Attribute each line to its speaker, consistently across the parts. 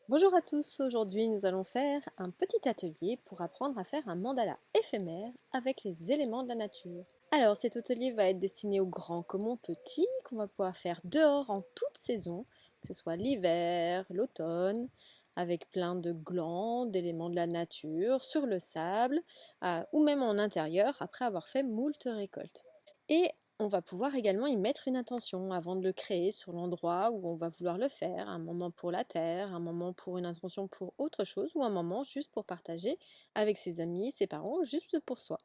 Speaker 1: Bonjour à tous, aujourd'hui nous allons faire un petit atelier pour apprendre à faire un mandala éphémère avec les éléments de la nature. Alors cet atelier va être destiné aux grands comme aux petits, qu'on va pouvoir faire dehors en toute saison, que ce soit l'hiver, l'automne, avec plein de glands, d'éléments de la nature, sur le sable, ou même en intérieur après avoir fait moult récoltes. Et on va pouvoir également y mettre une intention avant de le créer sur l'endroit où on va vouloir le faire, un moment pour la terre, un moment pour une intention pour autre chose, ou un moment juste pour partager avec ses amis, ses parents, juste pour soi.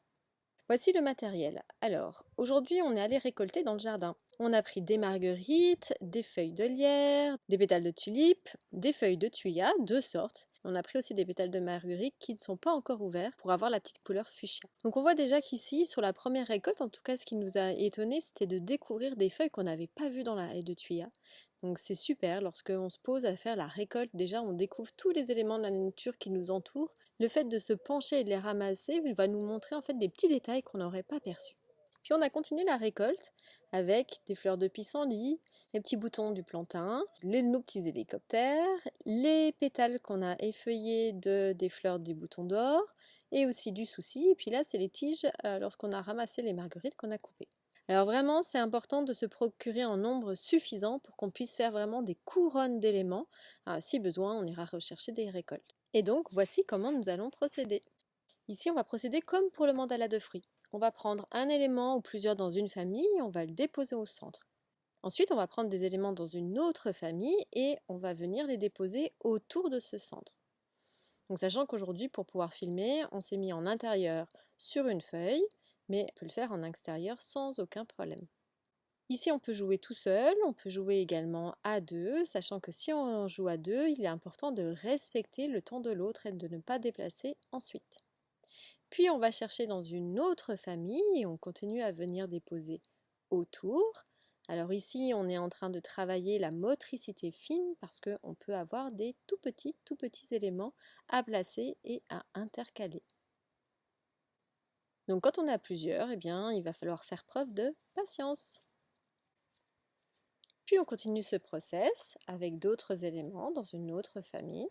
Speaker 1: Voici le matériel. Alors, aujourd'hui, on est allé récolter dans le jardin. On a pris des marguerites, des feuilles de lierre, des pétales de tulipe, des feuilles de thuya, deux sortes. On a pris aussi des pétales de marguerite qui ne sont pas encore ouverts pour avoir la petite couleur fuchsia. Donc on voit déjà qu'ici, sur la première récolte, en tout cas ce qui nous a étonné, c'était de découvrir des feuilles qu'on n'avait pas vues dans la haie de thuya. Donc c'est super, lorsqu'on se pose à faire la récolte, déjà on découvre tous les éléments de la nature qui nous entourent. Le fait de se pencher et de les ramasser va nous montrer en fait des petits détails qu'on n'aurait pas perçus. Puis on a continué la récolte avec des fleurs de pissenlit, les petits boutons du plantain, nos petits hélicoptères, les pétales qu'on a effeuillés des fleurs du bouton d'or et aussi du souci. Et puis là, c'est les tiges lorsqu'on a ramassé les marguerites qu'on a coupées. Alors vraiment, c'est important de se procurer en nombre suffisant pour qu'on puisse faire vraiment des couronnes d'éléments. Si besoin, on ira rechercher des récoltes. Et donc, voici comment nous allons procéder. Ici, on va procéder comme pour le mandala de fruits. On va prendre un élément ou plusieurs dans une famille et on va le déposer au centre. Ensuite, on va prendre des éléments dans une autre famille et on va venir les déposer autour de ce centre. Donc sachant qu'aujourd'hui, pour pouvoir filmer, on s'est mis en intérieur sur une feuille, mais on peut le faire en extérieur sans aucun problème. Ici, on peut jouer tout seul, on peut jouer également à deux, sachant que si on joue à deux, il est important de respecter le temps de l'autre et de ne pas déplacer ensuite. Puis on va chercher dans une autre famille et on continue à venir déposer autour. Alors ici, on est en train de travailler la motricité fine parce qu'on peut avoir des tout petits éléments à placer et à intercaler. Donc quand on est à plusieurs, eh bien, il va falloir faire preuve de patience. Puis on continue ce process avec d'autres éléments dans une autre famille.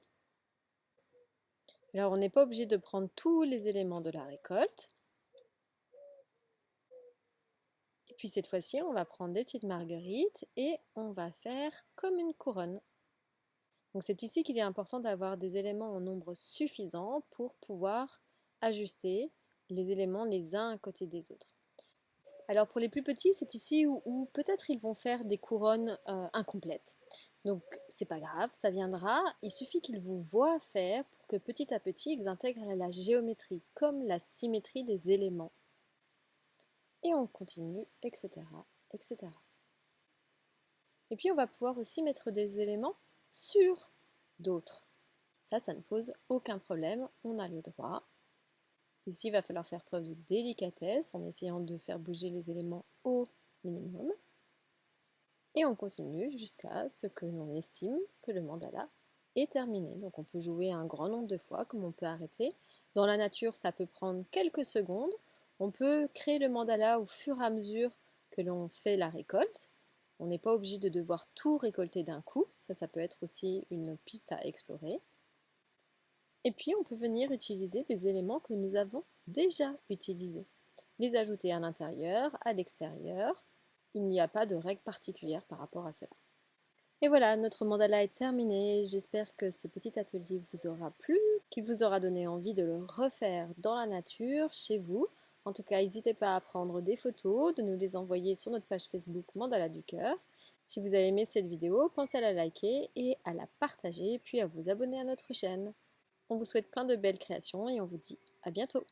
Speaker 1: Alors on n'est pas obligé de prendre tous les éléments de la récolte. Et puis cette fois-ci, on va prendre des petites marguerites et on va faire comme une couronne. Donc c'est ici qu'il est important d'avoir des éléments en nombre suffisant pour pouvoir ajuster les éléments les uns à côté des autres. Alors pour les plus petits, c'est ici où peut-être ils vont faire des couronnes incomplètes. Donc c'est pas grave, ça viendra. Il suffit qu'ils vous voient faire pour que petit à petit ils intègrent la géométrie, comme la symétrie des éléments. Et on continue, etc., etc. Et puis on va pouvoir aussi mettre des éléments sur d'autres. Ça ne pose aucun problème, on a le droit. Ici, il va falloir faire preuve de délicatesse en essayant de faire bouger les éléments au minimum. Et on continue jusqu'à ce que l'on estime que le mandala est terminé. Donc on peut jouer un grand nombre de fois, comme on peut arrêter. Dans la nature, ça peut prendre quelques secondes. On peut créer le mandala au fur et à mesure que l'on fait la récolte. On n'est pas obligé de devoir tout récolter d'un coup. Ça peut être aussi une piste à explorer. Et puis on peut venir utiliser des éléments que nous avons déjà utilisés. Les ajouter à l'intérieur, à l'extérieur. Il n'y a pas de règle particulière par rapport à cela. Et voilà, notre mandala est terminé. J'espère que ce petit atelier vous aura plu, qu'il vous aura donné envie de le refaire dans la nature, chez vous. En tout cas, n'hésitez pas à prendre des photos, de nous les envoyer sur notre page Facebook Mandala du Cœur. Si vous avez aimé cette vidéo, pensez à la liker et à la partager, puis à vous abonner à notre chaîne. On vous souhaite plein de belles créations et on vous dit à bientôt.